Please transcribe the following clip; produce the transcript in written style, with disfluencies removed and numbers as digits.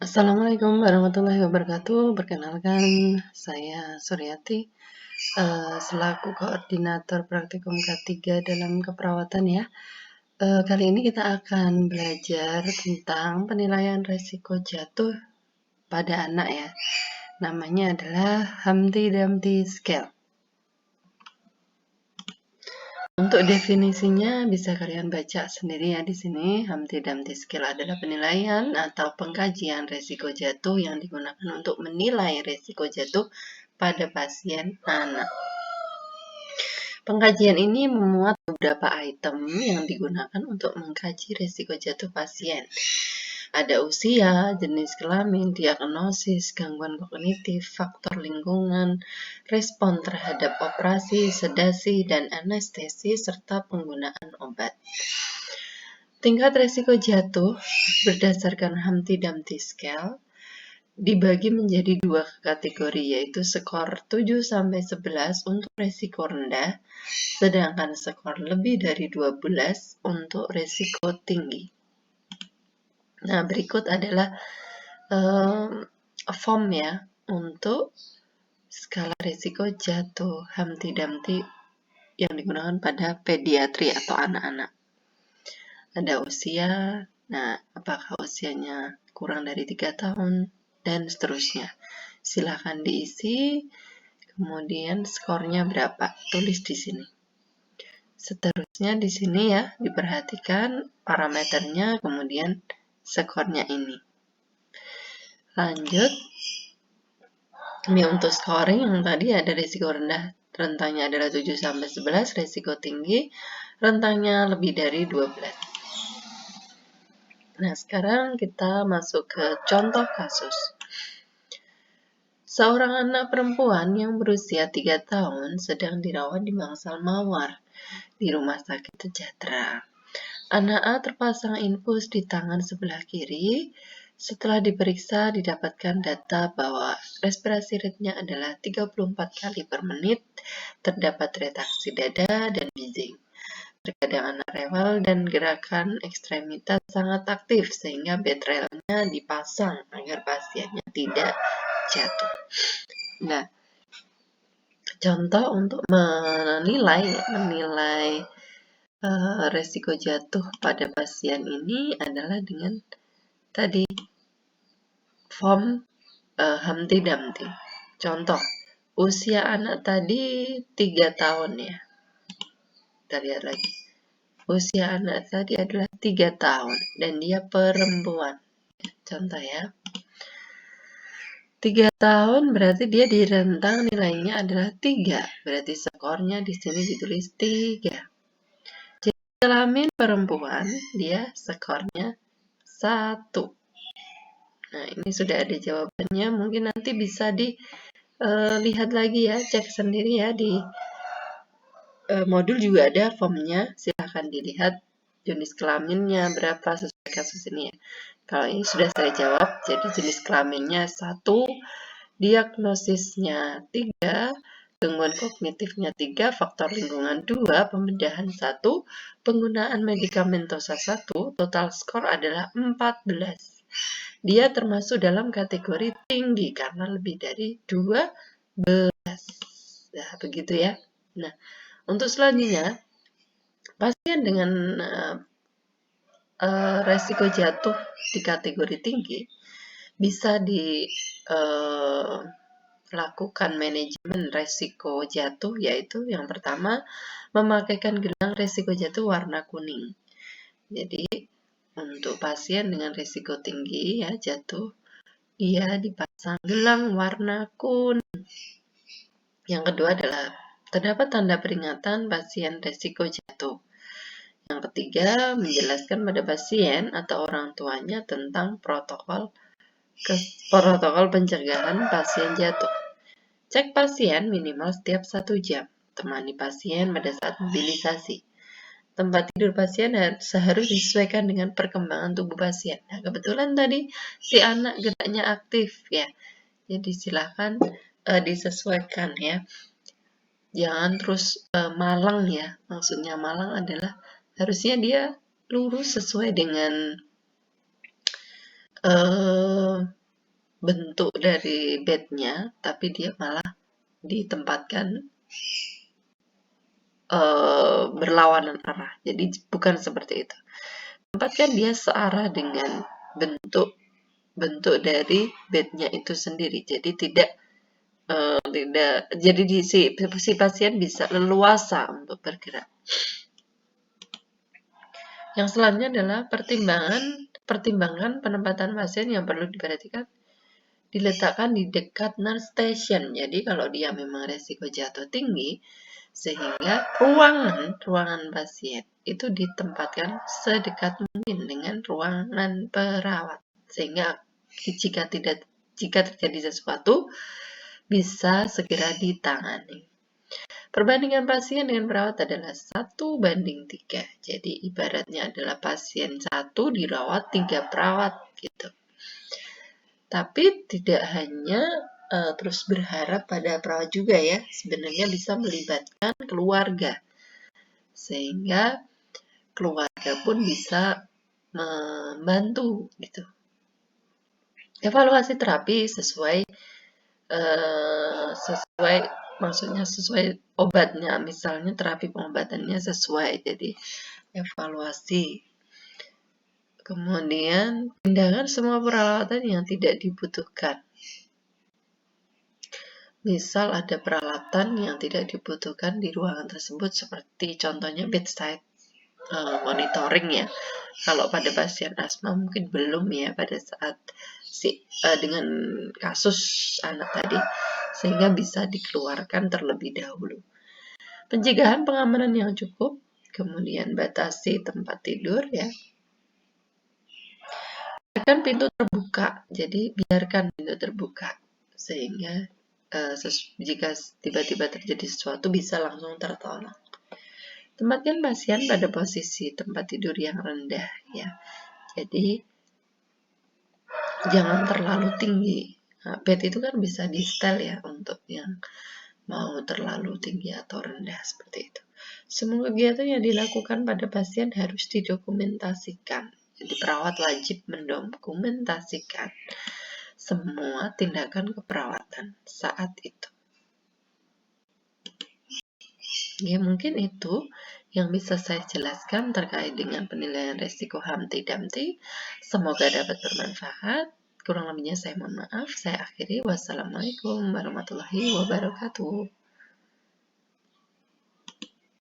Assalamualaikum warahmatullahi wabarakatuh. Perkenalkan, saya Suryati, selaku koordinator praktikum K3 dalam keperawatan ya. Kali ini kita akan belajar tentang penilaian risiko jatuh pada anak ya. Namanya adalah Humpty Dumpty Scale. Untuk definisinya bisa kalian baca sendiri ya di sini. Humpty Dumpty Scale adalah penilaian atau pengkajian risiko jatuh yang digunakan untuk menilai risiko jatuh pada pasien anak. Pengkajian ini memuat beberapa item yang digunakan untuk mengkaji risiko jatuh pasien. Ada usia, jenis kelamin, diagnosis, gangguan kognitif, faktor lingkungan, respon terhadap operasi, sedasi, dan anestesi, serta penggunaan obat. Tingkat risiko jatuh berdasarkan Humpty Dumpty Scale dibagi menjadi dua kategori, yaitu skor 7-11 untuk risiko rendah, sedangkan skor lebih dari 12 untuk risiko tinggi. Nah, berikut adalah form ya untuk skala risiko jatuh Humpty Dumpty yang digunakan pada pediatri atau anak-anak. Ada usia, nah apakah usianya kurang dari 3 tahun, dan seterusnya. Silahkan diisi, kemudian skornya berapa, tulis di sini. Seterusnya di sini ya, diperhatikan parameternya, kemudian skornya ini. Lanjut, ini untuk scoring yang tadi ada risiko rendah, rentangnya adalah 7-11, risiko tinggi, rentangnya lebih dari 12. Nah, sekarang kita masuk ke contoh kasus. Seorang anak perempuan yang berusia 3 tahun sedang dirawat di Bangsal Mawar di Rumah Sakit Sejahtera. Anak A terpasang infus di tangan sebelah kiri. Setelah diperiksa, didapatkan data bahwa respirasi rate-nya adalah 34 kali per menit, terdapat retraksi dada dan bising. Terkadang anak rewel dan gerakan ekstremitas sangat aktif, sehingga bed rail-nya dipasang agar pasiennya tidak jatuh. Nah, contoh untuk menilai resiko jatuh pada pasien ini adalah dengan tadi form Humpty Dumpty. Contoh, usia anak tadi 3 tahun ya. Kita lihat lagi. Usia anak tadi adalah 3 tahun dan dia perempuan. Contoh ya. 3 tahun berarti dia di rentang nilainya adalah 3. Berarti skornya di sini ditulis 3. Jadi kelamin perempuan, dia skornya 1. Nah, ini sudah ada jawabannya. Mungkin nanti bisa dilihat lagi ya, cek sendiri ya di modul juga ada formnya. Silahkan dilihat jenis kelaminnya berapa sesuai kasus ini ya. Kalau ini sudah saya jawab, jadi jenis kelaminnya 1, diagnosisnya 3, gangguan kognitifnya 3, faktor lingkungan 2, pembedahan 1, penggunaan medikamentosa 1, total skor adalah 14. Dia termasuk dalam kategori tinggi karena lebih dari 12. Nah, begitu ya. Nah, untuk selanjutnya, pasien dengan resiko jatuh di kategori tinggi bisa dilakukan manajemen resiko jatuh, yaitu yang pertama memakaikan gelang resiko jatuh warna kuning. Jadi untuk pasien dengan risiko tinggi ya jatuh, dia dipasang gelang warna kuning. Yang kedua adalah terdapat tanda peringatan pasien risiko jatuh. Yang ketiga, menjelaskan pada pasien atau orang tuanya tentang protokol pencegahan pasien jatuh. Cek pasien minimal setiap 1 jam. Temani pasien pada saat mobilisasi. Tempat tidur pasien harus disesuaikan dengan perkembangan tubuh pasien. Nah, kebetulan tadi si anak geraknya aktif ya. Jadi silahkan disesuaikan ya. Jangan terus malang ya. Maksudnya malang adalah harusnya dia lurus sesuai dengan bentuk dari bednya, tapi dia malah ditempatkan berlawanan arah. Jadi bukan seperti itu. Tempatkan dia searah dengan bentuk dari bednya itu sendiri. Jadi tidak jadi si pasien bisa leluasa untuk bergerak. Yang selanjutnya adalah pertimbangan penempatan pasien yang perlu diperhatikan, diletakkan di dekat nurse station. Jadi kalau dia memang resiko jatuh tinggi, sehingga ruangan pasien itu ditempatkan sedekat mungkin dengan ruangan perawat, sehingga jika terjadi sesuatu bisa segera ditangani. Perbandingan pasien dengan perawat adalah 1:3. Jadi ibaratnya adalah pasien 1 dirawat 3 perawat gitu. Tapi tidak hanya terus berharap pada perawat juga ya, sebenarnya bisa melibatkan keluarga, sehingga keluarga pun bisa membantu gitu. Evaluasi terapi sesuai obatnya, misalnya terapi pengobatannya sesuai, jadi evaluasi. Kemudian pindahkan semua peralatan yang tidak dibutuhkan. Misal ada peralatan yang tidak dibutuhkan di ruangan tersebut, seperti contohnya bedside monitoring ya. Kalau pada pasien asma mungkin belum ya pada saat dengan kasus anak tadi, sehingga bisa dikeluarkan terlebih dahulu. Pencegahan pengamanan yang cukup, kemudian batasi tempat tidur ya. Biarkan pintu terbuka, jadi biarkan pintu terbuka sehingga jika tiba-tiba terjadi sesuatu bisa langsung tertolong. Tempatkan pasien pada posisi tempat tidur yang rendah ya. Jadi jangan terlalu tinggi. Nah, bed itu kan bisa di setel ya untuk yang mau terlalu tinggi atau rendah seperti itu. Semua kegiatan yang dilakukan pada pasien harus didokumentasikan. Jadi perawat wajib mendokumentasikan semua tindakan keperawatan saat itu. Ya mungkin itu yang bisa saya jelaskan terkait dengan penilaian resiko Humpty Dumpty. Semoga dapat bermanfaat. Kurang lebihnya saya mohon maaf. Saya akhiri. Wassalamualaikum warahmatullahi wabarakatuh.